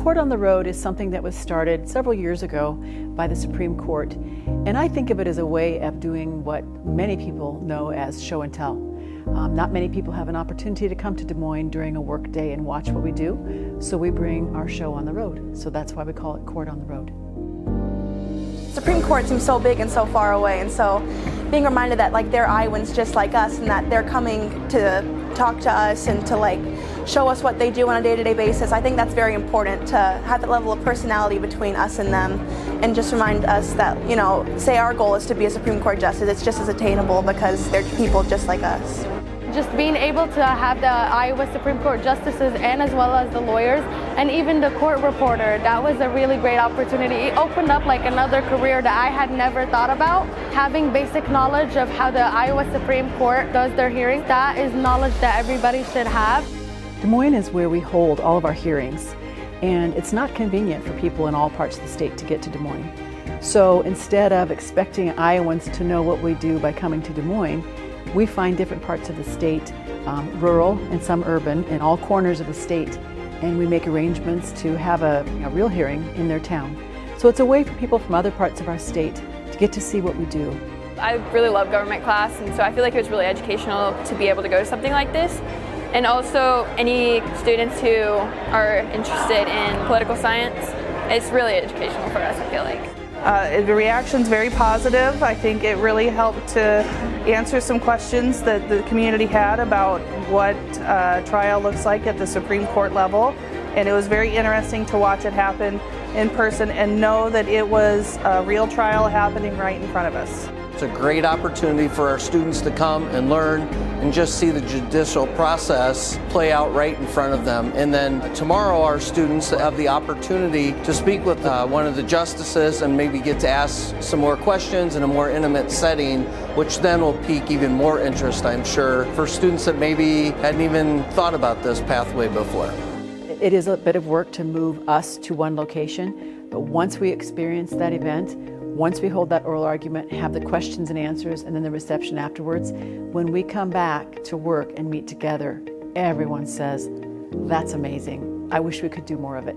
Court on the Road is something that was started several years ago by the Supreme Court, and I think of it as a way of doing what many people know as show and tell. Not many people have an opportunity to come to Des Moines during a work day and watch what we do, so we bring our show on the road. So that's why we call it Court on the Road. Supreme Court seems so big and so far away, and so being reminded that they're Iowans just like us, and that they're coming to talk to us and to show us what they do on a day-to-day basis. I think that's very important, to have that level of personality between us and them, and just remind us that, say our goal is to be a Supreme Court justice, it's just as attainable because they're people just like us. Just being able to have the Iowa Supreme Court justices and as well as the lawyers and even the court reporter, that was a really great opportunity. It opened up another career that I had never thought about. Having basic knowledge of how the Iowa Supreme Court does their hearings, that is knowledge that everybody should have. Des Moines is where we hold all of our hearings, and it's not convenient for people in all parts of the state to get to Des Moines. So instead of expecting Iowans to know what we do by coming to Des Moines, we find different parts of the state, rural and some urban, in all corners of the state, and we make arrangements to have a real hearing in their town. So it's a way for people from other parts of our state to get to see what we do. I really love government class, and so I feel like it was really educational to be able to go to something like this. And also, any students who are interested in political science, it's really educational for us, I feel like. The reaction's very positive. I think it really helped to answer some questions that the community had about what trial looks like at the Supreme Court level. And it was very interesting to watch it happen in person and know that it was a real trial happening right in front of us. It's a great opportunity for our students to come and learn and just see the judicial process play out right in front of them. And then tomorrow our students have the opportunity to speak with one of the justices and maybe get to ask some more questions in a more intimate setting, which then will pique even more interest, I'm sure, for students that maybe hadn't even thought about this pathway before. It is a bit of work to move us to one location, but once we experience that event, once we hold that oral argument, have the questions and answers, and then the reception afterwards, when we come back to work and meet together, everyone says, "That's amazing. I wish we could do more of it."